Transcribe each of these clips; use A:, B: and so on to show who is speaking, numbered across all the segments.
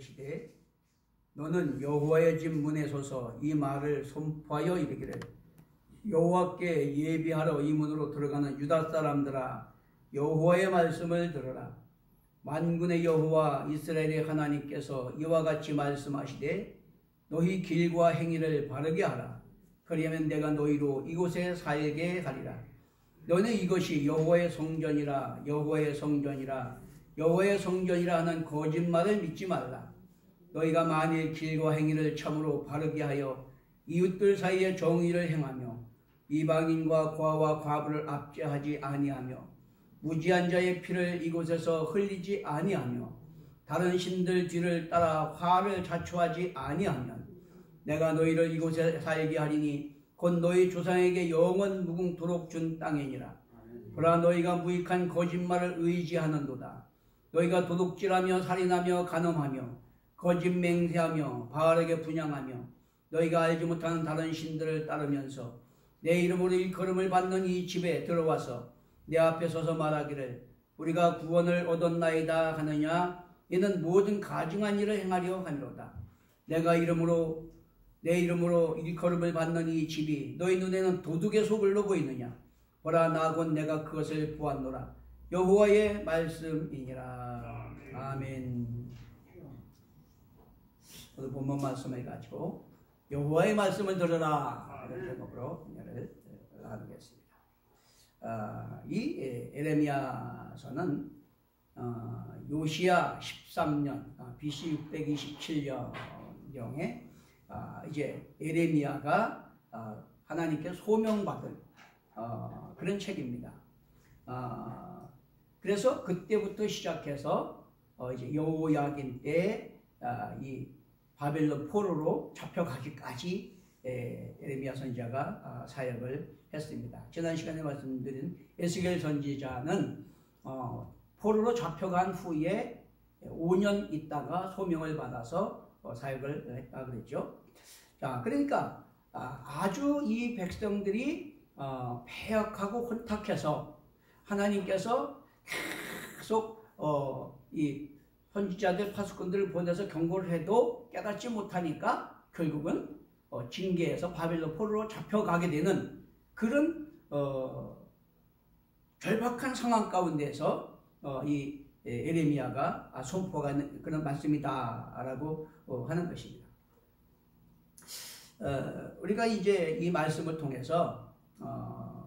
A: 이르시되 너는 여호와의 집 문에 서서 이 말을 선포하여 이르기를 여호와께 예비하러 이 문으로 들어가는 유다 사람들아 여호와의 말씀을 들으라. 만군의 여호와 이스라엘의 하나님께서 이와 같이 말씀하시되 너희 길과 행위를 바르게 하라. 그리하면 내가 너희로 이곳에 살게 하리라. 너는 이것이 여호와의 성전이라 여호와의 성전이라 여호와의 성전이라 하는 거짓말을 믿지 말라. 너희가 만일 길과 행위를 참으로 바르게 하여 이웃들 사이에 정의를 행하며 이방인과 고아와 과부를 압제하지 아니하며 무지한 자의 피를 이곳에서 흘리지 아니하며 다른 신들 뒤를 따라 화를 자초하지 아니하면 내가 너희를 이곳에 살게 하리니 곧 너희 조상에게 영원 무궁토록 준 땅이니라. 보라 너희가 무익한 거짓말을 의지하는도다. 너희가 도둑질하며 살인하며 간음하며 거짓 맹세하며 바알에게 분향하며 너희가 알지 못하는 다른 신들을 따르면서 내 이름으로 일컬음을 받는 이 집에 들어와서 내 앞에 서서 말하기를 우리가 구원을 얻었나이다 하느냐. 이는 모든 가증한 일을 행하려 하미로다. 내 이름으로 일컬음을 받는 이 집이 너희 눈에는 도둑의 소굴로 보이느냐. 보라 나 곧 내가 그것을 보았노라. 여호와의 말씀이니라. 아멘. 오늘 본문 말씀을 가지고 여호와의 말씀을 들으라 이런 제목으로 은혜를 나누겠습니다. 이 에레미야서는 요시야 13년 BC 627년경에 이제 에레미야가 하나님께 소명받은 그런 책입니다. 그래서 그때부터 시작해서 이제 여호야긴 때 이 바벨론 포로로 잡혀가기까지 에레미야 선지자가 사역을 했습니다. 지난 시간에 말씀드린 에스겔 선지자는 포로로 잡혀간 후에 5년 있다가 소명을 받아서 사역을 했다 그랬죠. 자, 그러니까 아주 이 백성들이 패역하고 혼탁해서 하나님께서 계속 이 선지자들 파수꾼들을 보내서 경고를 해도 깨닫지 못하니까 결국은 징계해서 바벨론 포로로 잡혀가게 되는 그런 절박한 상황 가운데서 이 에레미야가 선포하는 그런 말씀이다라고 하는 것입니다. 우리가 이제 이 말씀을 통해서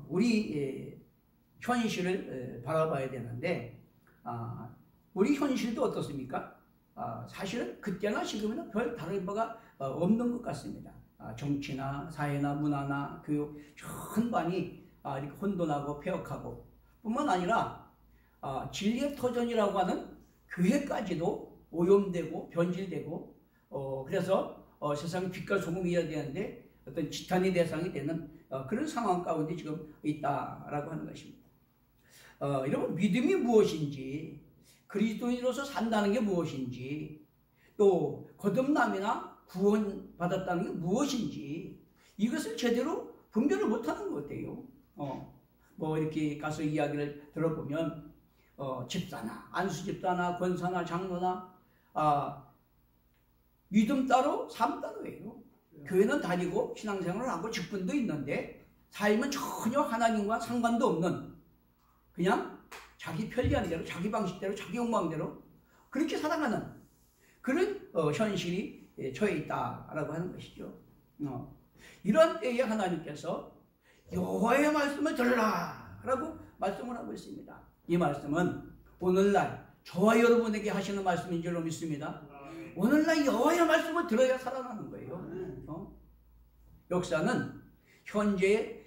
A: 우리 현실을 바라봐야 되는데 우리 현실도 어떻습니까? 사실은 그때나 지금이나 별 다른 바가 없는 것 같습니다. 정치나 사회나 문화나 교육 전반이 이렇게 혼돈하고 폐역하고 뿐만 아니라 진리의 터전이라고 하는 교회까지도 오염되고 변질되고 그래서 세상의 빛과 소금이어야 되는데 어떤 지탄의 대상이 되는 그런 상황 가운데 지금 있다라고 하는 것입니다. 여러분 믿음이 무엇인지 그리스도인으로서 산다는 게 무엇인지 또 거듭남이나 구원받았다는 게 무엇인지 이것을 제대로 분별을 못하는 것 같아요. 뭐 이렇게 가서 이야기를 들어보면 집사나 안수집사나 권사나 장로나 믿음 따로 삶 따로예요. 교회는 다니고 신앙생활을 하고 직분도 있는데 삶은 전혀 하나님과 상관도 없는 그냥 자기 편리한 대로 자기 방식대로 자기 욕망대로 그렇게 살아가는 그런 현실이 처해 있다라고 하는 것이죠. 이런 때에 하나님께서 여호와의 말씀을 들으라 라고 말씀을 하고 있습니다. 이 말씀은 오늘날 저와 여러분에게 하시는 말씀인 줄로 믿습니다. 오늘날 여호와의 말씀을 들어야 살아나는 거예요. 역사는 현재의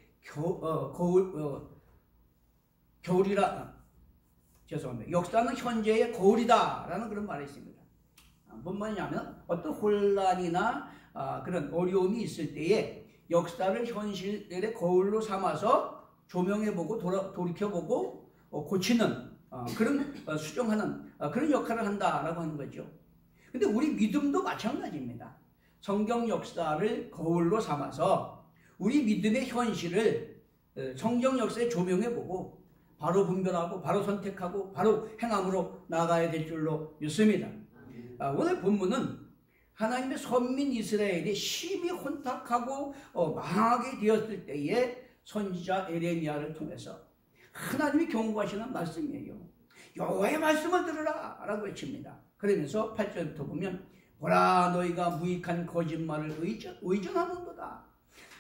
A: 역사는 현재의 거울이다라는 그런 말이 있습니다. 뭔 말이냐면 어떤 혼란이나 그런 어려움이 있을 때에 역사를 현실의 거울로 삼아서 조명해보고 돌이켜보고 고치는 그런 수정하는 그런 역할을 한다라고 하는 거죠. 근데 우리 믿음도 마찬가지입니다. 성경 역사를 거울로 삼아서 우리 믿음의 현실을 성경 역사에 조명해보고 바로 분별하고 바로 선택하고 바로 행함으로 나아가야 될 줄로 믿습니다. 오늘 본문은 하나님의 선민 이스라엘이 심히 혼탁하고 망하게 되었을 때에 선지자 에레미야를 통해서 하나님이 경고하시는 말씀이에요. 여호와의 말씀을 들으라 라고 외칩니다. 그러면서 8절부터 보면 보라 너희가 무익한 거짓말을 의존하는도다.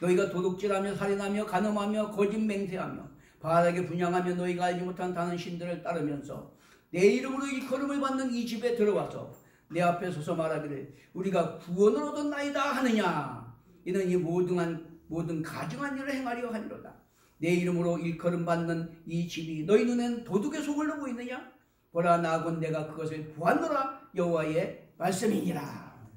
A: 너희가 도둑질하며 살인하며 간음하며 거짓 맹세하며 바알에게 분향하며 너희가 알지 못한 다른 신들을 따르면서 내 이름으로 일컬음을 받는 이 집에 들어와서 내 앞에 서서 말하기를 우리가 구원을 얻었나이다 하느냐. 이는 이 모든 가증한 일을 행하려 하니로다. 내 이름으로 일컬음 받는 이 집이 너희 눈엔 도둑의 소굴로 보이느냐? 보라 나곧 내가 그것을 보았노라 여호와의 말씀이니라.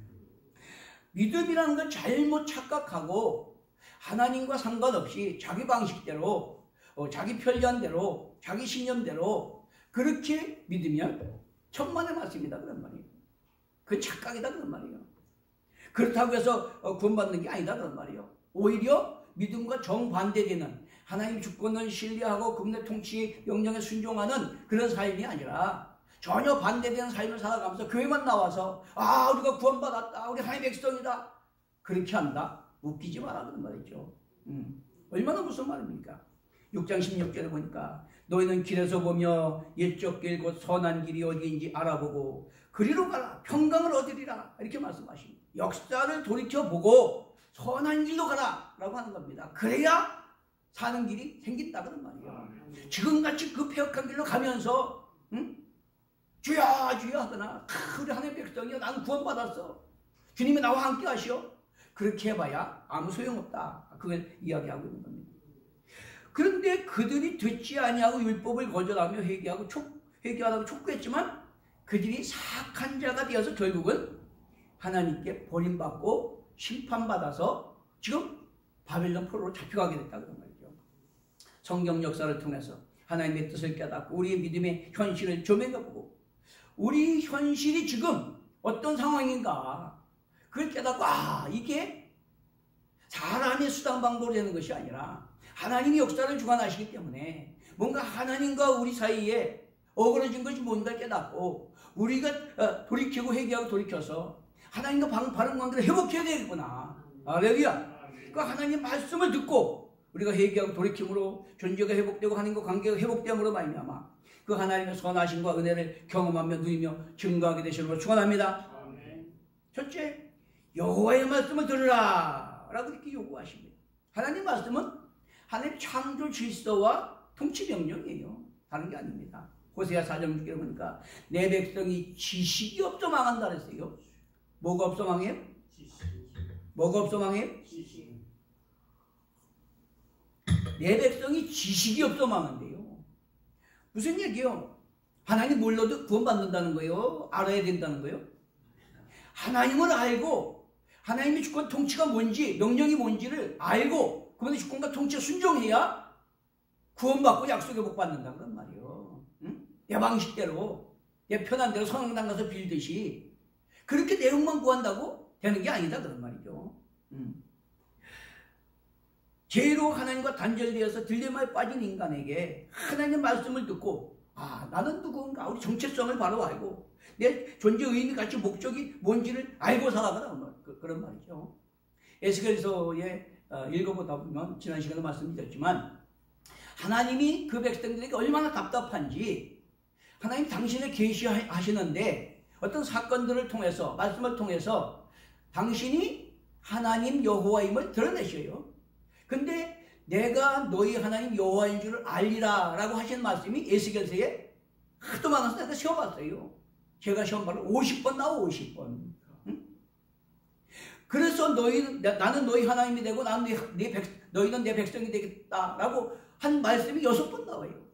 A: 믿음이라는 건 잘못 착각하고 하나님과 상관없이 자기 방식대로 자기 편리한대로 자기 신념대로 그렇게 믿으면 천만의 말씀이다 그런 말이에요. 그 착각이다 그런 말이에요. 그렇다고 해서 구원받는 게 아니다 그런 말이에요. 오히려 믿음과 정반대되는 하나님 주권을 신뢰하고 그분의 통치 명령에 순종하는 그런 삶이 아니라 전혀 반대되는 삶을 살아가면서 교회만 나와서 우리가 구원받았다 우리 하나님의 백성이다 그렇게 한다? 웃기지 마라 그런 말이죠. 얼마나 무슨 말입니까? 6장 16절에 보니까 너희는 길에서 보며 옛적 길 곧 선한 길이 어디인지 알아보고 그리로 가라 평강을 얻으리라 이렇게 말씀하십니다. 역사를 돌이켜보고 선한 길로 가라 라고 하는 겁니다. 그래야 사는 길이 생긴다 그런 말이에요. 지금같이 그 폐역한 길로 가면서 주야 주야 하거나 우리 하나님의 백성이야 나는 구원받았어 주님이 나와 함께 하시오 그렇게 해봐야 아무 소용없다 그걸 이야기하고 있는 겁니다. 그런데 그들이 듣지 아니하고 율법을 거절하며 회개하라고 촉구했지만 그들이 사악한 자가 되어서 결국은 하나님께 버림받고 심판받아서 지금 바벨론 포로로 잡혀가게 됐다 그런 말이죠. 성경 역사를 통해서 하나님의 뜻을 깨닫고 우리의 믿음의 현실을 조명해보고 우리 현실이 지금 어떤 상황인가 그걸 깨닫고 이게 사람의 수단 방법으로 되는 것이 아니라 하나님이 역사를 주관하시기 때문에 뭔가 하나님과 우리 사이에 어그러진 것이 뭔가 깨닫고 우리가 돌이키고 회개하고 돌이켜서 하나님과 바른 관계를 회복해야 되겠구나. 할렐루야. 그 하나님 말씀을 듣고 우리가 회개하고 돌이킴으로 존재가 회복되고 하나님과 관계가 회복됨으로 말미암아 그 하나님의 선하심과 은혜를 경험하며 누리며 증거하게 되시는 걸 축원합니다. 첫째, 여호와의 말씀을 들으라 라고 이렇게 요구하십니다. 하나님 말씀은 하나님 창조 질서와 통치 명령이에요. 다른 게 아닙니다. 호세아 4장 6절에 보니까 내 백성이 지식이 없어 망한다 그랬어요. 뭐가 없어 망해요? 뭐가 없어 망해요? 내 백성이 지식이 없어 망한대요. 무슨 얘기요? 하나님 몰라도 구원받는다는 거예요? 알아야 된다는 거예요? 하나님을 알고 하나님의 주권 통치가 뭔지 명령이 뭔지를 알고 그분의 주권과 통치에 순종해야 구원받고 약속의 복 받는다 그런 말이에요. 응? 내 방식대로 내 편한 대로 성당당 가서 빌듯이 그렇게 내용만 구한다고 되는 게 아니다 그런 말이죠. 죄로 하나님과 단절되어서 딜레마에 빠진 인간에게 하나님의 말씀을 듣고 나는 누구인가 우리 정체성을 바로 알고 내 존재 의미 가치 목적이 뭔지를 알고 살아가라 그런 말이죠. 에스겔서에 읽어보다 보면 지난 시간에 말씀드렸지만 하나님이 그 백성들에게 얼마나 답답한지 하나님 당신을 계시하시는데 어떤 사건들을 통해서 말씀을 통해서 당신이 하나님 여호와임을 드러내셔요. 근데 내가 너희 하나님 여호와인 줄을 알리라 라고 하신 말씀이 에스겔서에 하도 많아서 내가 시험봤어요. 제가 시험 봐도 50번 나와 50번. 응? 그래서 나는 너희 하나님이 되고 너희는 내 백성이 되겠다라고 한 말씀이 6번 나와요.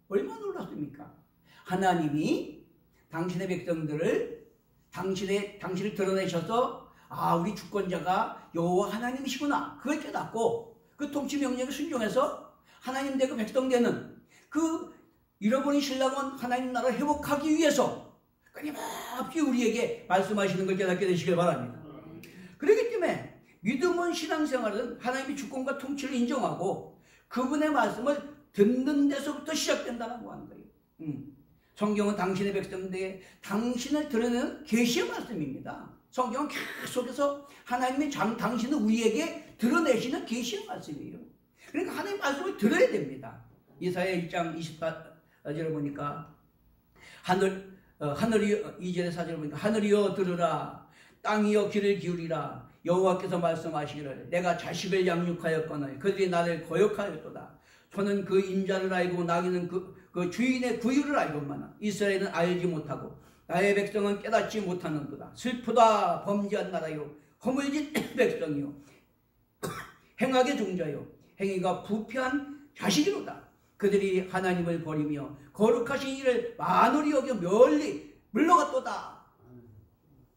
A: 얼마나 놀랐습니까? 하나님이 당신의 백성들을 당신을 드러내셔서 우리 주권자가 여호와 하나님이시구나 그걸 깨닫고 그 통치 명령에 순종해서 하나님 되고 백성 되는 그 잃어버린 신랑은 하나님 나라를 회복하기 위해서 끊임없이 우리에게 말씀하시는 걸 깨닫게 되시길 바랍니다. 그렇기 때문에 믿음은 신앙생활은 하나님의 주권과 통치를 인정하고 그분의 말씀을 듣는 데서부터 시작된다고 하는 거예요. 성경은 당신의 백성들에게 당신을 드러내는 계시의 말씀입니다. 성경은 계속해서 하나님의 당신은 우리에게 드러내시는 계시의 말씀이에요. 그러니까 하나님의 말씀을 들어야 됩니다. 이사야 1장 24절에 보니까 하늘이 2절의 4절에 보니까 하늘이여 들으라, 땅이여 귀를 기울이라, 여호와께서 말씀하시기를 내가 자식을 양육하였거늘 그들이 나를 거역하였도다. 저는 그 인자를 알고 나귀는 그 주인의 구유를 알건만은 이스라엘은 알지 못하고 나의 백성은 깨닫지 못하는도다. 슬프다 범죄한 나라요, 허물진 백성이요, 행악의 종자요, 행위가 부패한 자식이로다. 그들이 하나님을 버리며 거룩하신 이를 만홀히 여겨 멀리 물러갔도다.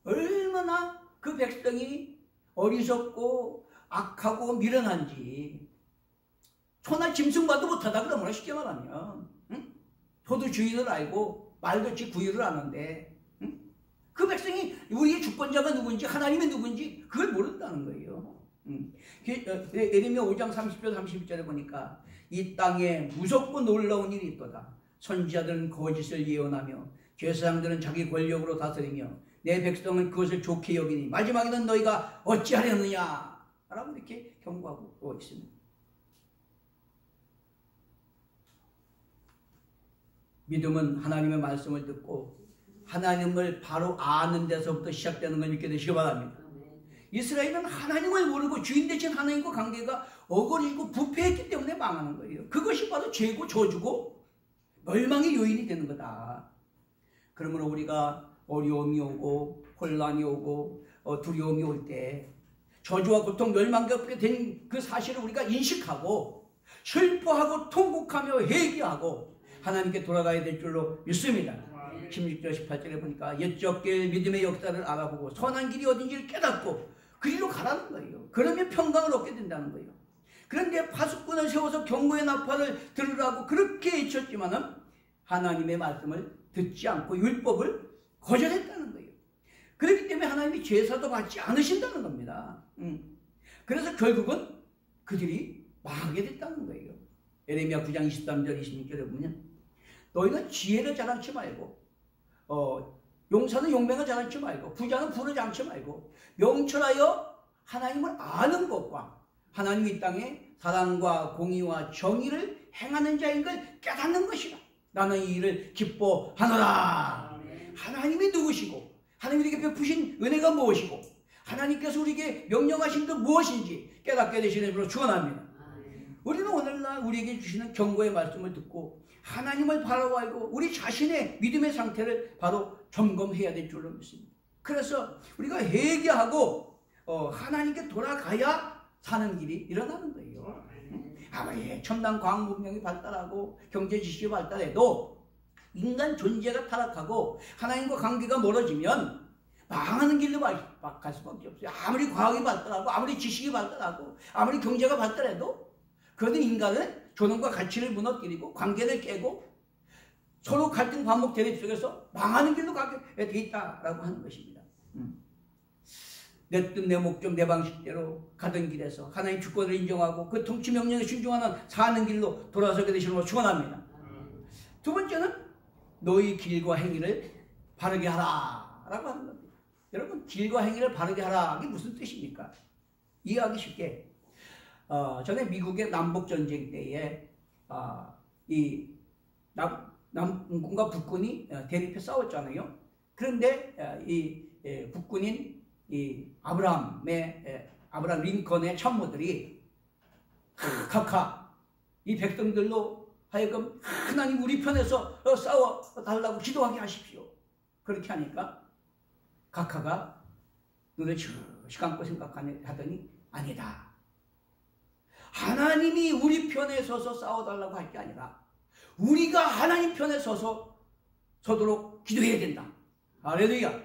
A: 얼마나 그 백성이 어리석고 악하고 미련한지. 소나 짐승과도 못하다 그러면 쉽게 말하면, 응? 소도 주인을 알고 말같이 구유를 아는데, 응? 그 백성이 우리의 주권자가 누군지 하나님이 누군지 그걸 모른다는 거예요. 예레미야 5장 30절 31절에 보니까 이 땅에 무섭고 놀라운 일이 있도다. 선지자들은 거짓을 예언하며 제사장들은 자기 권력으로 다스리며 내 백성은 그것을 좋게 여기니 마지막에는 너희가 어찌하려느냐 라고 이렇게 경고하고 있습니다. 믿음은 하나님의 말씀을 듣고 하나님을 바로 아는 데서부터 시작되는 걸 믿게 되시기 바랍니다. 이스라엘은 하나님을 모르고 주인 되신 하나님과 관계가 어거지고 부패했기 때문에 망하는 거예요. 그것이 바로 죄고 저주고 멸망의 요인이 되는 거다. 그러므로 우리가 어려움이 오고 혼란이 오고 두려움이 올 때 저주와 고통, 멸망이 없게 된 그 사실을 우리가 인식하고 슬퍼하고 통곡하며 회개하고 하나님께 돌아가야 될 줄로 믿습니다. 16절 18절에 보니까 옛적 길 믿음의 역사를 알아보고 선한 길이 어딘지를 깨닫고 그 길로 가라는 거예요. 그러면 평강을 얻게 된다는 거예요. 그런데 파수꾼을 세워서 경고의 나팔을 들으라고 그렇게 외쳤지만은 하나님의 말씀을 듣지 않고 율법을 거절했다는 거예요. 그렇기 때문에 하나님이 제사도 받지 않으신다는 겁니다. 그래서 결국은 그들이 망하게 됐다는 거예요. 예레미야 9장 23절 26절에 보면 너희는 지혜를 자랑치 말고 용사는 용맹을 자랑치 말고 부자는 부를 자랑치 말고 명철하여 하나님을 아는 것과 하나님이 이 땅에 사랑과 공의와 정의를 행하는 자인 걸 깨닫는 것이라. 나는 이 일을 기뻐하노라. 하나님이 누구시고 하나님이 우리에게 베푸신 은혜가 무엇이고 하나님께서 우리에게 명령하신 것 무엇인지 깨닫게 되시는 줄로 축원합니다. 우리는 오늘날 우리에게 주시는 경고의 말씀을 듣고 하나님을 바라보고 우리 자신의 믿음의 상태를 바로 점검해야 될 줄로 믿습니다. 그래서 우리가 회개하고 하나님께 돌아가야 사는 길이 일어나는 거예요. 아무리 첨단 과학 문명이 발달하고 경제 지식이 발달해도 인간 존재가 타락하고 하나님과 관계가 멀어지면 망하는 길로 갈 수밖에 없어요. 아무리 과학이 발달하고 아무리 지식이 발달하고 아무리 경제가 발달해도 그것은 인간은 존엄과 가치를 무너뜨리고 관계를 깨고 서로 갈등 반복 대립 속에서 망하는 길로 가게 돼 있다라고 하는 것입니다. 내 뜻, 내 목적, 내 방식대로 가던 길에서 하나님 주권을 인정하고 그 통치 명령에 순종하는 사는 길로 돌아서게 되시는 걸 축원합니다. 두 번째는 너희 길과 행위를 바르게 하라 라고 하는 겁니다. 여러분, 길과 행위를 바르게 하라 이게 무슨 뜻입니까? 이해하기 쉽게 전에 미국의 남북전쟁 때에 이 남군과 북군이 대립해 싸웠잖아요. 그런데 이 북군인 이 아브라함 링컨의 참모들이 각하 이 백성들로 하여금 하나님 우리 편에서 싸워 달라고 기도하게 하십시오. 그렇게 하니까 각하가 눈을 주시 감고 생각하더니 아니다. 하나님이 우리 편에 서서 싸워달라고 할 게 아니라 우리가 하나님 편에 서도록 기도해야 된다. 할렐루야.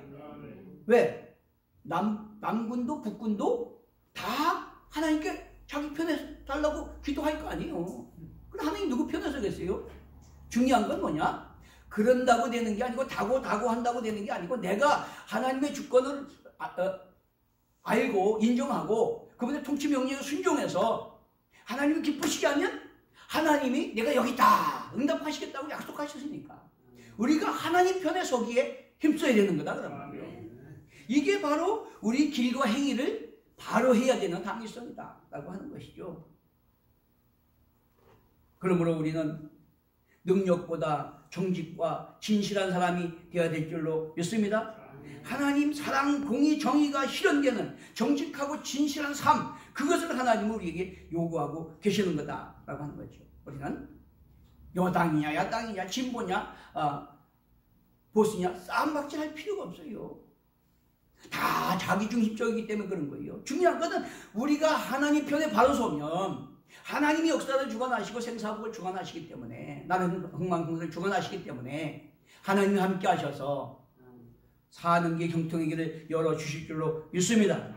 A: 왜? 남군도 북군도 다 하나님께 자기 편에 달라고 기도할 거 아니에요. 그럼 하나님 누구 편에 서겠어요? 중요한 건 뭐냐? 그런다고 되는 게 아니고 다고 한다고 되는 게 아니고 내가 하나님의 주권을 알고 인정하고 그분의 통치 명령에 순종해서 하나님이 기쁘시게 하면 하나님이 내가 여기 있다 응답하시겠다고 약속하셨으니까 우리가 하나님 편에 서기에 힘써야 되는 거다 그런 말이에요. 이게 바로 우리 길과 행위를 바로 해야 되는 당위성이다 라고 하는 것이죠. 그러므로 우리는 능력보다 정직과 진실한 사람이 되어야 될 줄로 믿습니다. 하나님 사랑, 공의, 정의가 실현되는 정직하고 진실한 삶, 그것을 하나님은 우리에게 요구하고 계시는 거다라고 하는 거죠. 우리는 여당이냐 야당이냐 진보냐 보수냐 싸움박질할 필요가 없어요. 다 자기중심적이기 때문에 그런 거예요. 중요한 것은 우리가 하나님 편에 바로 서면 하나님이 역사를 주관하시고 생사복을 주관하시기 때문에, 나는 흥망성쇠를 주관하시기 때문에 하나님이 함께 하셔서 사는 게 형통의 길을 열어주실 줄로 믿습니다.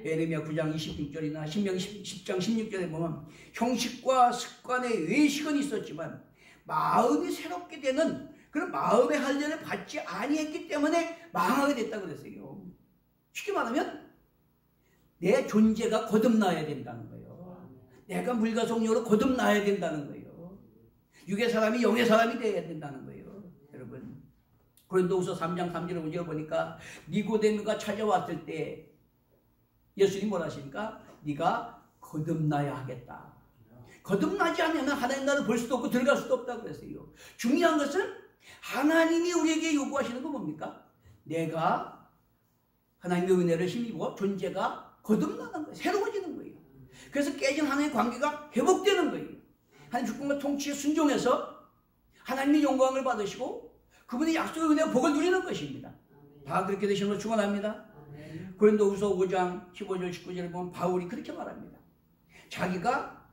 A: 예레미야 9장 26절이나 신명기 10장 16절에 보면 형식과 습관의 외식은 있었지만 마음이 새롭게 되는 그런 마음의 할례를 받지 아니했기 때문에 망하게 됐다고 그랬어요. 쉽게 말하면 내 존재가 거듭나야 된다는 거예요. 내가 물과 성령으로 거듭나야 된다는 거예요. 육의 사람이 영의 사람이 되어야 된다는 거예요. 여러분, 고린도후서 3장 3절을 5절을 보니까 니고데모가 찾아왔을 때 예수님이 뭐라 하십니까? 네가 거듭나야 하겠다. 거듭나지 않으면 하나님 나라를 볼 수도 없고 들어갈 수도 없다고 그랬어요. 중요한 것은 하나님이 우리에게 요구하시는 건 뭡니까? 내가 하나님의 은혜를 힘입어 존재가 거듭나는 거예요. 새로워지는 거예요. 그래서 깨진 하나님의 관계가 회복되는 거예요. 하나님 주권과 통치에 순종해서 하나님의 영광을 받으시고 그분의 약속의 은혜와 복을 누리는 것입니다. 다 그렇게 되시는 걸 축원합니다. 고린도후서 5장 15절 19절을 보면 바울이 그렇게 말합니다. 자기가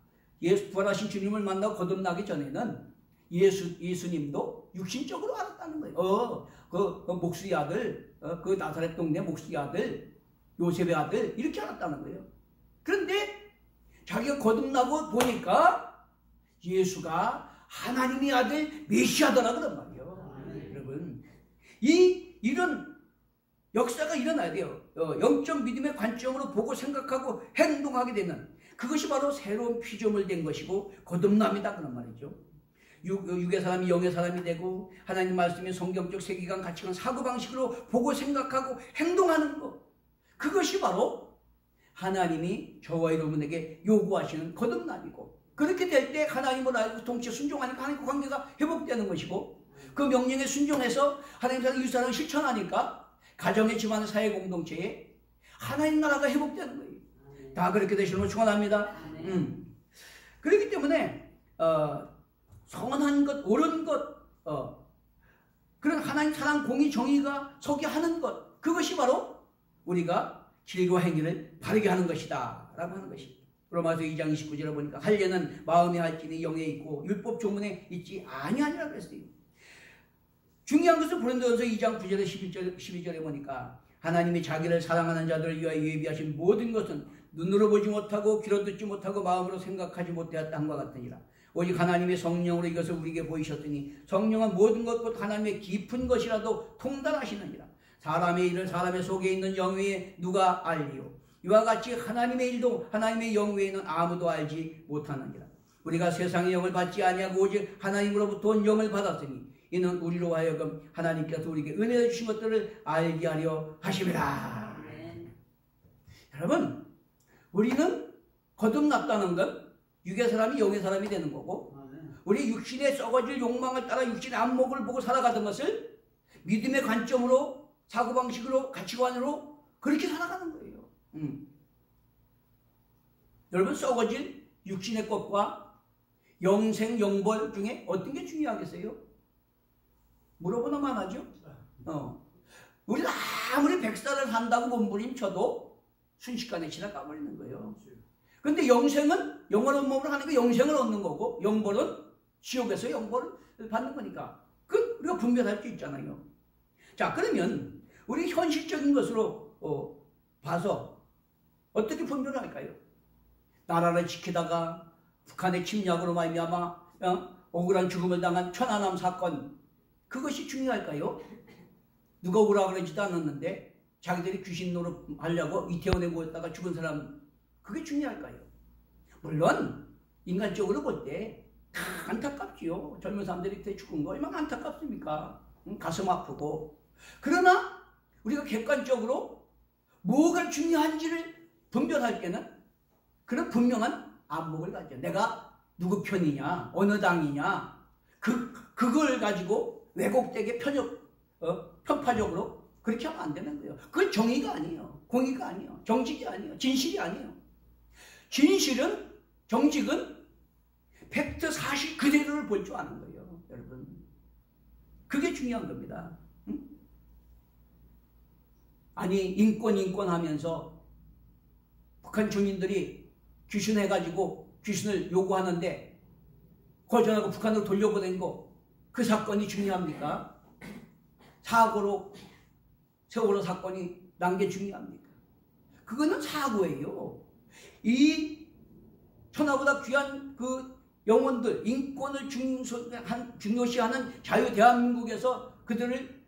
A: 부활하신 주님을 만나고 거듭나기 전에는 예수님도 육신적으로 알았다는 거예요. 그 목수의 아들, 그 나사렛 동네 목수의 아들, 요셉의 아들, 이렇게 알았다는 거예요. 그런데 자기가 거듭나고 보니까 예수가 하나님의 아들 메시아더라 그런 말이에요. 여러분, 이런 역사가 일어나야 돼요. 영적 믿음의 관점으로 보고 생각하고 행동하게 되는 그것이 바로 새로운 피조물 된 것이고 거듭남이다 그런 말이죠. 육의 사람이 영의 사람이 되고 하나님 말씀의 성경적 세계관, 가치관, 사고방식으로 보고 생각하고 행동하는 것, 그것이 바로 하나님이 저와 여러분에게 요구하시는 거듭남이고, 그렇게 될 때 하나님을 알고 통치에 순종하니까 하나님과 관계가 회복되는 것이고, 그 명령에 순종해서 하나님 사랑 이웃사랑을 실천하니까 가정의 집안의 사회 공동체에 하나님 나라가 회복되는 거예요. 다 그렇게 되시는 걸 축원합니다. 그렇기 때문에 선한 것, 옳은 것, 그런 하나님 사랑, 공의, 정의가 서게 하는 것, 그것이 바로 우리가 길과 행위를 바르게 하는 것이다 라고 하는 것입니다. 로마서 2장 29절에 보니까 할례는 마음에 할지니 영에 있고 율법 조문에 있지 아니하니라 그랬어요. 중요한 것은 고린도전서 2장 9절에 12절에 보니까 하나님이 자기를 사랑하는 자들을 위하여 예비하신 모든 것은 눈으로 보지 못하고 귀로 듣지 못하고 마음으로 생각하지 못하였다 함과 같으니라. 오직 하나님의 성령으로 이것을 우리에게 보이셨더니 성령은 모든 것 곧 하나님의 깊은 것이라도 통달하시느니라. 사람의 일을 사람의 속에 있는 영 외에 누가 알리요? 이와 같이 하나님의 일도 하나님의 영 외에는 아무도 알지 못하느니라. 우리가 세상의 영을 받지 아니하고 오직 하나님으로부터 온 영을 받았으니 이는 우리로 하여금 하나님께서 우리에게 은혜를 주신 것들을 알게 하려 하심이라. 여러분, 우리는 거듭났다는 건 육의 사람이 영의 사람이 되는 거고, 우리 육신의 썩어질 욕망을 따라 육신의 안목을 보고 살아가던 것을 믿음의 관점으로, 사고방식으로, 가치관으로 그렇게 살아가는 거예요. 여러분, 썩어질 육신의 것과 영생, 영벌 중에 어떤 게 중요하겠어요? 물어보나만 하죠. 우리가 아무리 100살을 산다고 몸부림쳐도 순식간에 지나가 버리는 거예요. 근데 영생은 영원한 몸으로 하니까 영생을 얻는 거고, 영벌은 지옥에서 영벌을 받는 거니까 우리가 분별할 수 있잖아요. 자, 그러면 우리 현실적인 것으로 봐서 어떻게 분별을 할까요? 나라를 지키다가 북한의 침략으로 말미암아 억울한 죽음을 당한 천안함 사건, 그것이 중요할까요? 누가 오라 그러지도 않았는데 자기들이 귀신 노릇하려고 이태원에 모였다가 죽은 사람, 그게 중요할까요? 물론 인간적으로 볼 때 안타깝지요. 젊은 사람들이 이렇게 죽은 거 얼마나 안타깝습니까? 가슴 아프고. 그러나 우리가 객관적으로 뭐가 중요한지를 분별할 때는 그런 분명한 안목을 가져. 내가 누구 편이냐, 어느 당이냐, 그걸 가지고 왜곡되게 편파적으로 그렇게 하면 안 되는 거예요. 그건 정의가 아니에요. 공의가 아니에요. 정직이 아니에요. 진실이 아니에요. 진실은, 정직은 팩트 사실 그대로를 볼 줄 아는 거예요. 여러분. 그게 중요한 겁니다. 응? 아니 인권 하면서 북한 주민들이 귀순해가지고 귀순을 요구하는데 거절하고 북한으로 돌려보낸 거, 그 사건이 중요합니까? 사고로 세월호 사건이 난 게 중요합니까? 그거는 사고예요. 이 천하보다 귀한 그 영혼들, 인권을 중요시하는 자유 대한민국에서 그들을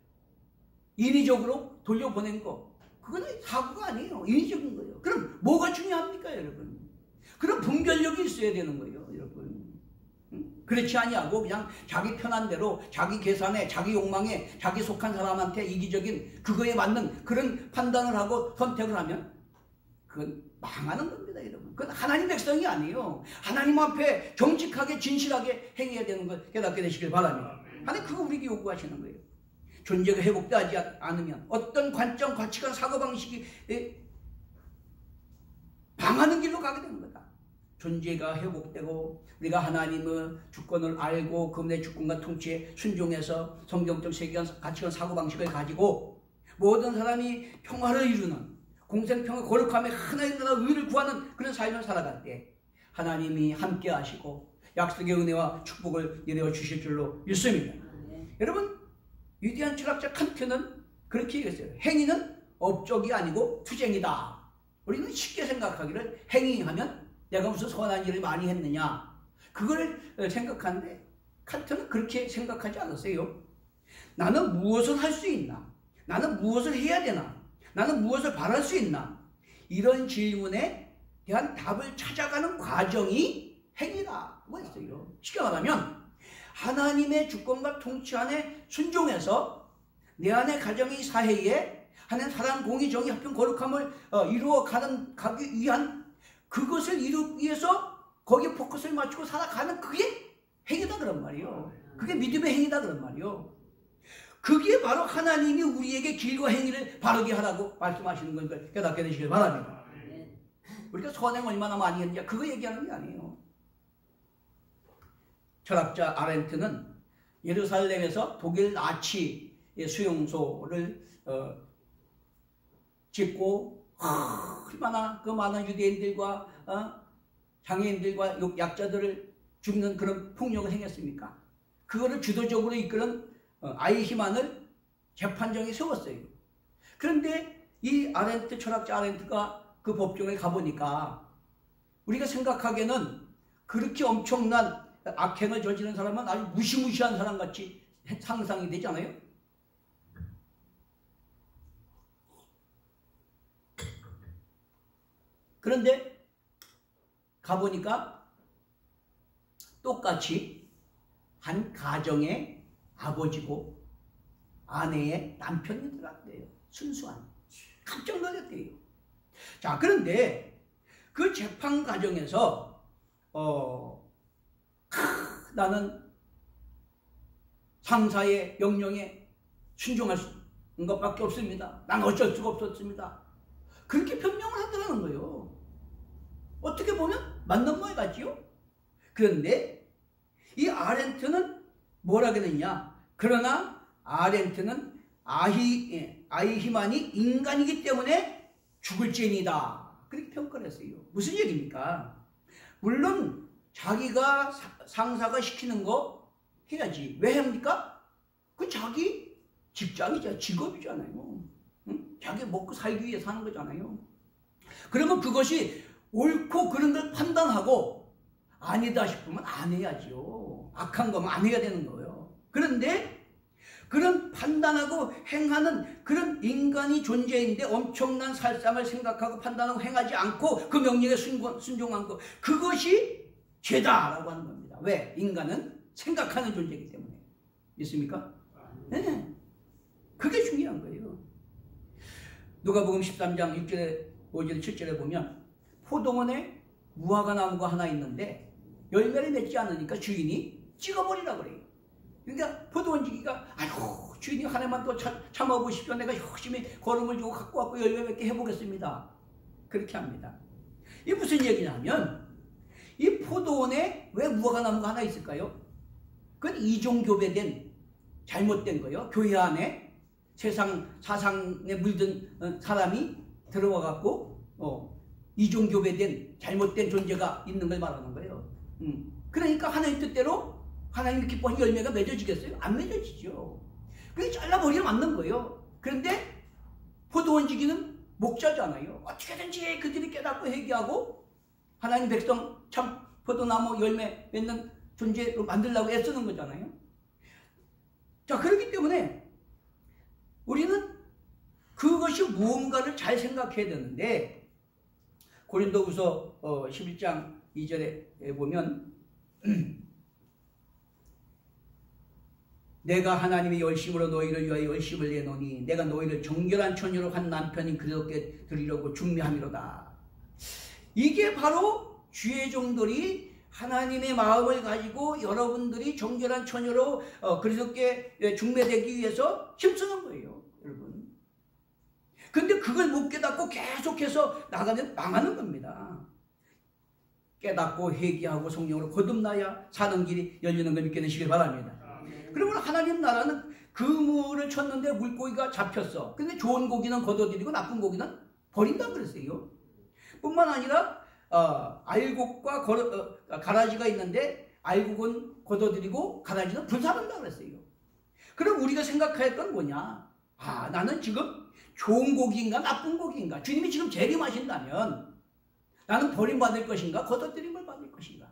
A: 인위적으로 돌려보낸 거, 그거는 사고가 아니에요. 인위적인 거예요. 그럼 뭐가 중요합니까, 여러분? 그런 분별력이 있어야 되는 거예요, 여러분. 그렇지 아니하고 그냥 자기 편한 대로 자기 계산에, 자기 욕망에, 자기 속한 사람한테 이기적인 그거에 맞는 그런 판단을 하고 선택을 하면 그건 망하는 겁니다, 여러분. 그건 하나님 백성이 아니에요. 하나님 앞에 정직하게 진실하게 행해야 되는 걸 깨닫게 되시길 바랍니다. 하나님 그거 우리에게 요구하시는 거예요. 존재가 회복되지 않으면 어떤 관점, 가치관, 사고방식이 방하는 길로 가게 되는 거다. 존재가 회복되고 우리가 하나님의 주권을 알고 그분의 주권과 통치에 순종해서 성경적 세계관, 가치관, 사고방식을 가지고 모든 사람이 평화를 이루는 공생평화, 거룩함에 하나님 나라 의를 구하는 그런 삶을 살아갈 때 하나님이 함께 하시고 약속의 은혜와 축복을 내려 주실 줄로 믿습니다. 여러분, 위대한 철학자 칸트는 그렇게 얘기했어요. 행위는 업적이 아니고 투쟁이다. 우리는 쉽게 생각하기를 행위하면 내가 무슨 선한 일을 많이 했느냐, 그걸 생각하는데 칸트는 그렇게 생각하지 않았어요. 나는 무엇을 할 수 있나? 나는 무엇을 해야 되나? 나는 무엇을 바랄 수 있나? 이런 질문에 대한 답을 찾아가는 과정이 행위라고 했어요. 쉽게 말하면 하나님의 주권과 통치 안에 순종해서 내 안의 가정의 사회에 하나님 사랑, 공의, 정의, 합평, 거룩함을 가기 위한 그것을 이루기 위해서 거기에 포커스를 맞추고 살아가는 그게 행위다 그런 말이에요. 그게 믿음의 행위다 그런 말이에요. 그게 바로 하나님이 우리에게 길과 행위를 바르게 하라고 말씀하시는 걸 깨닫게 되시길 바랍니다. 우리가 선행 얼마나 많이 했냐 그거 얘기하는 게 아니에요. 철학자 아렌트는 예루살렘에서 독일 나치 수용소를 짓고 얼마나 그 많은 유대인들과 장애인들과 약자들을 죽는 그런 폭력을 행했습니까? 그거를 주도적으로 이끄는 아이히만을 재판정에 세웠어요. 그런데 이 아렌트, 철학자 아렌트가 그 법정에 가보니까 우리가 생각하기에는 그렇게 엄청난 악행을 저지른 사람은 아주 무시무시한 사람같이 상상이 되잖아요. 그런데 가보니까 똑같이 한 가정의 아버지고 아내의 남편이더라고요. 순수한. 깜짝 놀랐대요. 자, 그런데 그 재판 과정에서 나는 상사의 명령에 순종할 것밖에 없습니다. 난 어쩔 수가 없었습니다. 그렇게 변명을 하더라는 거예요. 어떻게 보면 맞는 말 같지요? 그런데 이 아렌트는 뭐라 그랬냐? 그러나 아렌트는 아이히만이 인간이기 때문에 죽을지니다. 그렇게 평가를 했어요. 무슨 얘기입니까? 물론 자기가 상사가 시키는 거 해야지. 왜 합니까? 그 자기 직장이죠. 직업이잖아요. 응? 자기 먹고 살기 위해서 하는 거잖아요. 그러면 그것이 옳고 그런 걸 판단하고 아니다 싶으면 안 해야죠. 악한 거면 안 해야 되는 거예요. 그런데 그런 판단하고 행하는 그런 인간이 존재인데 엄청난 살상을 생각하고 판단하고 행하지 않고 그 명령에 순종한 것, 그것이 죄다라고 하는 겁니다. 왜? 인간은 생각하는 존재이기 때문에. 있습니까? 네. 그게 중요한 거예요. 누가복음 13장 6절에 5절 7절에 보면 포도원에 무화과 나무가 하나 있는데 열매를 맺지 않으니까 주인이 찍어버리라고 그래요. 그러니까 포도원 지기가 아이고 주인이 한 해만 더 참아보십시오. 내가 열심히 걸음을 주고 갖고 왔고 열매 맺게 해보겠습니다. 그렇게 합니다. 이게 무슨 얘기냐면 이 포도원에 왜 무화과 나무가 하나 있을까요? 그건 이종교배된 잘못된 거예요. 교회 안에 사상에 물든 사람이 들어와 갖고 이종교배된 잘못된 존재가 있는 걸 말하는 거예요. 그러니까 하나님 뜻대로 하나님이 기뻐하는 열매가 맺어지겠어요? 안 맺어지죠. 그게 잘라버리면 맞는 거예요. 그런데 포도원 지기는 목자잖아요. 어떻게든지 그들이 깨닫고 회개하고 하나님 백성 참 포도나무 열매 맺는 존재로 만들려고 애쓰는 거잖아요. 자, 그렇기 때문에 우리는 그것이 무언가를 잘 생각해야 되는데 고린도후서 11장 2절에 보면 내가 하나님의 열심으로 너희를 위하여 열심을 내노니 내가 너희를 정결한 처녀로 한 남편이 그렇게 드리려고 중매함이로다. 이게 바로 주의 종들이 하나님의 마음을 가지고 여러분들이 정결한 처녀로 그리스도께 중매되기 위해서 힘쓰는 거예요, 여러분. 근데 그걸 못 깨닫고 계속해서 나가면 망하는 겁니다. 깨닫고 회개하고 성령으로 거듭나야 사는 길이 열리는 걸 믿게 되시길 바랍니다. 그러면 하나님 나라는 그물을 쳤는데 물고기가 잡혔어. 근데 좋은 고기는 걷어들이고 나쁜 고기는 버린다 그랬어요. 뿐만 아니라 알곡과 가라지가 있는데 알곡은 걷어들이고 가라지는 불사른다 그랬어요. 그럼 우리가 생각했던 뭐냐? 나는 지금 좋은 고기인가 나쁜 고기인가? 주님이 지금 재림하신다면 나는 버림받을 것인가 걷어들임을 받을 것인가?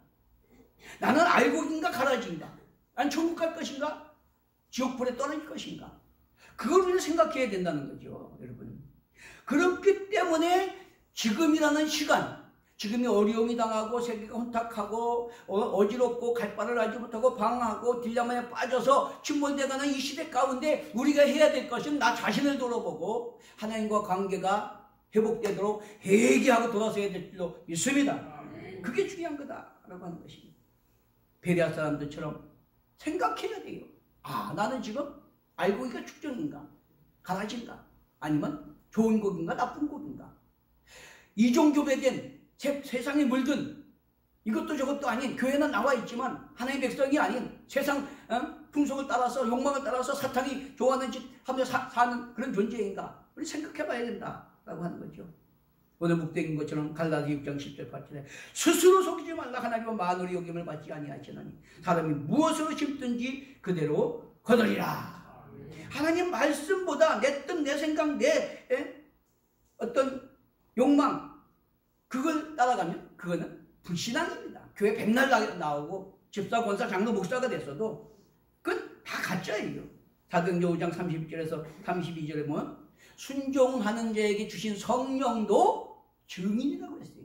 A: 나는 알곡인가 가라지인가? 난 천국 갈 것인가? 지옥불에 떨어질 것인가? 그걸 우리가 생각해야 된다는 거죠, 여러분. 그렇기 때문에 지금이라는 시간, 지금이 어려움이 당하고 세계가 혼탁하고 어지럽고 갈 바를 알지 못하고 방황하고 딜레마에 빠져서 침몰되어가는 이 시대 가운데 우리가 해야 될 것은 나 자신을 돌아보고 하나님과 관계가 회복되도록 회개하고 돌아서야 될 줄로 믿습니다. 그게 중요한 거다라고 하는 것입니다. 베레아 사람들처럼 생각해야 돼요. 나는 지금 알고기가 축전인가 가라지인가 아니면 좋은 고기인가 나쁜 고기인가 이종교배된 세상에 물든 이것도 저것도 아닌 교회는 나와 있지만 하나님의 백성이 아닌 세상 풍속을 따라서 욕망을 따라서 사탄이 좋아하는 짓 하며 사는 그런 존재인가 우리 생각해 봐야 된다라고 하는 거죠. 오늘 묵대인 것처럼 갈라디 6장 10절 8절에 스스로 속이지 말라. 하나님은 만으로 여김을 받지 아니하시나니 사람이 무엇으로 심든지 그대로 거두리라. 하나님 말씀보다 내 뜻, 내 생각, 내 어떤 욕망 그걸 따라가면 그거는 불신앙입니다. 교회 백날 나오고 집사, 권사, 장로, 목사가 됐어도 그건 다 가짜예요. 사도행전 5장 31절에서 32절에 보면 순종하는 자에게 주신 성령도 증인이라고 그랬어요.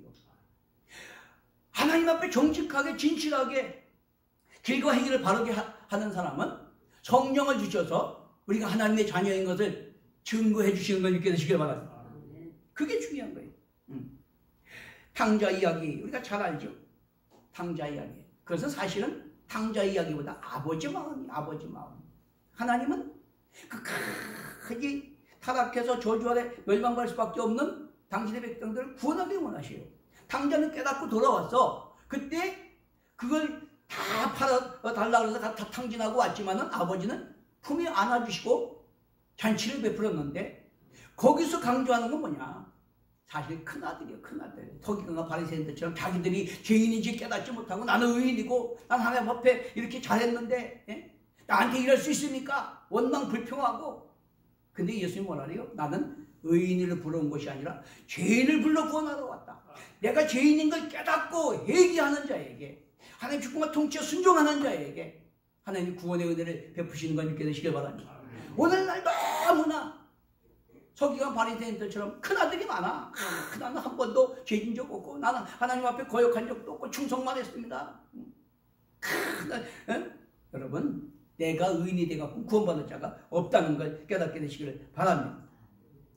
A: 하나님 앞에 정직하게 진실하게 길과 행위를 바르게 하는 사람은 성령을 주셔서 우리가 하나님의 자녀인 것을 증거해 주시는 걸 믿게 되시길 바랍니다. 그게 중요한 거예요. 탕자 이야기 우리가 잘 알죠. 탕자 이야기. 그것은 사실은 탕자 이야기보다 아버지 마음이 아버지 마음. 하나님은 끝까지 타락해서 저주 아래 멸망할 수밖에 없는 당신의 백성들을 구원하기 원하셔요. 탕자는 깨닫고 돌아왔어. 그때 그걸 다 팔아달라고 해서 다 탕진하고 왔지만은 아버지는 품에 안아주시고 잔치를 베풀었는데 거기서 강조하는 건 뭐냐? 사실 큰아들이에요. 큰아들. 서기관과 바리새인들처럼 자기들이 죄인인지 깨닫지 못하고 나는 의인이고 난 하나님 앞에 이렇게 잘했는데 나한테 이럴 수 있습니까? 원망 불평하고 근데 예수님 뭐라 그래요? 나는 의인을 불러온 것이 아니라 죄인을 불러 구원하러 왔다. 내가 죄인인 걸 깨닫고 회개하는 자에게 하나님 축복과 통치에 순종하는 자에게 하나님이 구원의 은혜를 베푸시는 걸 믿게 되시길 바랍니다. 오늘날 너무나 서기관 바리새인들처럼 큰아들이 많아. 큰아들은 한 번도 죄진 적 없고 나는 하나님 앞에 거역한 적도 없고 충성만 했습니다. 여러분, 내가 의인이 돼갖고 구원받을 자가 없다는 걸 깨닫게 되시기를 바랍니다.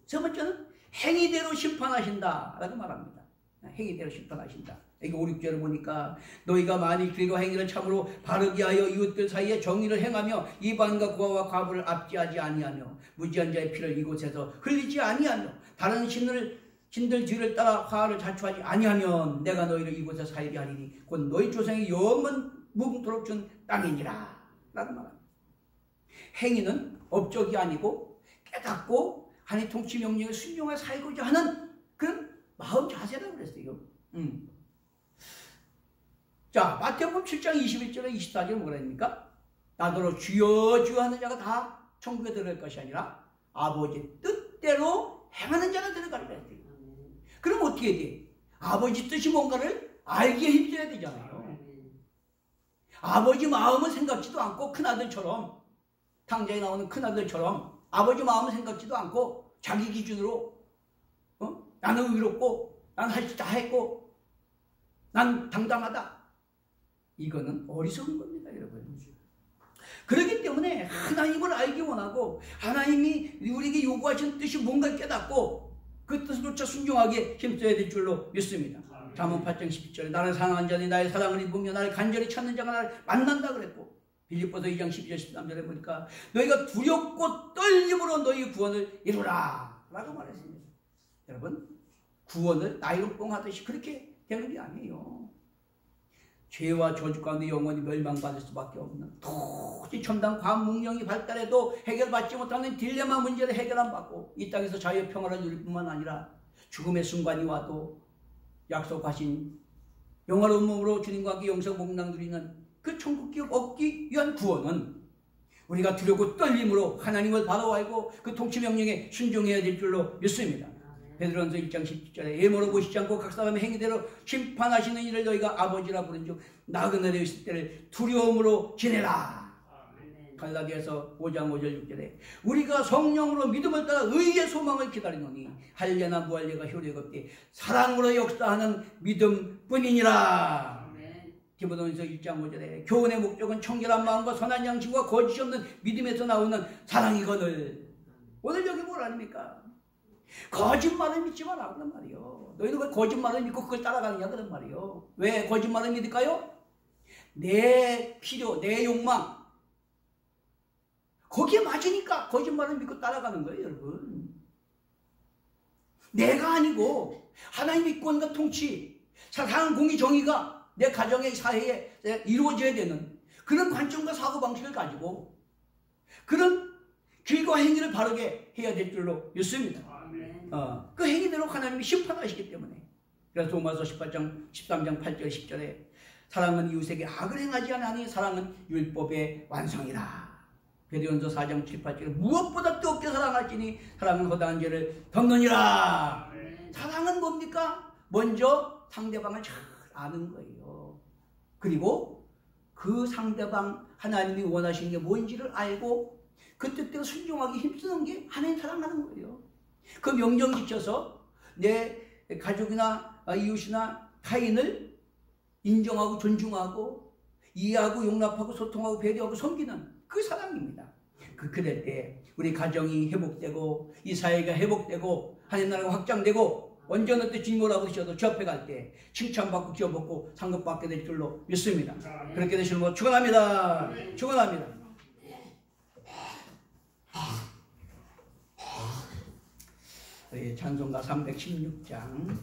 A: 세 번째는 행위대로 심판하신다 라고 말합니다. 행위대로 심판하신다. 이거 5, 6절을 보니까 너희가 만일 길과 행위를 참으로 바르게 하여 이웃들 사이에 정의를 행하며 이방인과 고아와 과부를 압제하지 아니하며 무지한 자의 피를 이곳에서 흘리지 아니하며 다른 신들 뒤를 따라 화를 자초하지 아니하면 내가 너희를 이곳에 살게 하리니 곧 너희 조상이 영원 무궁토록 준 땅이니라 라는 말합니다. 행위는 업적이 아니고 깨닫고 하나님의 통치 명령에 순종해 살고자 하는 그런 마음 자세라고 그랬어요. 자, 마태복음 7장 21절에 24절에 뭐라 합니까? 나더러 주여 주여 하는 자가 다 천국에 들어갈 것이 아니라 아버지 뜻대로 행하는 자가 들어가리라 했어요. 그럼 어떻게 돼? 아버지 뜻이 뭔가를 알기에 힘써야 되잖아요. 아버지 마음은 생각지도 않고 큰아들처럼, 당장에 나오는 큰아들처럼 아버지 마음은 생각지도 않고 자기 기준으로 나는 의롭고 난 할 수 다 했고 난 당당하다. 이거는 어리석은 겁니다, 여러분. 그렇기 때문에 하나님을 알기 원하고 하나님이 우리에게 요구하신 뜻이 뭔가 깨닫고 그 뜻을 쫓아 순종하게 힘써야 될 줄로 믿습니다. 잠언 8장 12절에 나를 사랑하는 자니 나의 사랑을 입으며 나를 간절히 찾는 자가 나를 만난다 그랬고, 빌립보서 2장 12절 13절에 보니까 너희가 두렵고 떨림으로 너희 구원을 이루라 라고 말했습니다. 여러분, 구원을 나이로 뽕하듯이 그렇게 되는 게 아니에요. 죄와 저주 가운데 영원히 멸망받을 수밖에 없는 도저히 첨단 과학 문명이 발달해도 해결받지 못하는 딜레마 문제를 해결 안 받고 이 땅에서 자유의 평화를 누릴 뿐만 아니라 죽음의 순간이 와도 약속하신 영화로운 몸으로 주님과 함께 영생 복락 누리는 그 천국 기업 얻기 위한 구원은 우리가 두렵고 떨림으로 하나님을 바로 알고 그 통치 명령에 순종해야 될 줄로 믿습니다. 베드로전서 1장 17절에 예모로 보시지 않고 각 사람의 행위대로 심판하시는 이를 너희가 아버지라 부른즉 나그네되어 있을 때를 두려움으로 지내라. 갈라디아서 5장 5절 6절에 우리가 성령으로 믿음을 따라 의의 소망을 기다리노니 할례나 무할례가 효력이 없되 사랑으로 역사하는 믿음뿐이니라. 디모데전서 1장 5절에 교훈의 목적은 청결한 마음과 선한 양심과 거짓이 없는 믿음에서 나오는 사랑이거늘. 오늘 여기 뭘 아닙니까? 거짓말을 믿지 마라 그런 말이요. 너희도 왜 거짓말을 믿고 그걸 따라가느냐 그런 말이요. 왜 거짓말을 믿을까요? 내 필요, 내 욕망 거기에 맞으니까 거짓말을 믿고 따라가는 거예요, 여러분. 내가 아니고 하나님의 권과 통치, 사랑, 공의, 정의가 내 가정의 사회에 이루어져야 되는 그런 관점과 사고방식을 가지고 그런 길과 행위를 바르게 해야 될 줄로 믿습니다. 그 행위대로 하나님이 심판하시기 때문에. 그래서 로마서 18장 13장 8절 10절에 사랑은 이웃에게 악을 행하지 않으니 사랑은 율법의 완성이라. 베드로전서 4장 7, 8절에 무엇보다 뜨겁게 사랑할지니 사랑은 허다한 죄를 덮느니라. 사랑은 뭡니까? 먼저 상대방을 잘 아는 거예요. 그리고 그 상대방 하나님이 원하시는 게 뭔지를 알고 그 뜻대로 순종하기 힘쓰는 게 하나님 사랑하는 거예요. 그 명령 지켜서 내 가족이나 이웃이나 타인을 인정하고 존중하고 이해하고 용납하고 소통하고 배려하고 섬기는 그 사랑입니다. 그럴 때 우리 가정이 회복되고 이 사회가 회복되고 하나님 나라가 확장되고 언제 어느 때 주님이라고 하셔도 저 앞에 갈 때 칭찬받고 기업받고 상급받게 될 줄로 믿습니다. 그렇게 되시는 거 축원합니다. 축원합니다. 찬송가 316장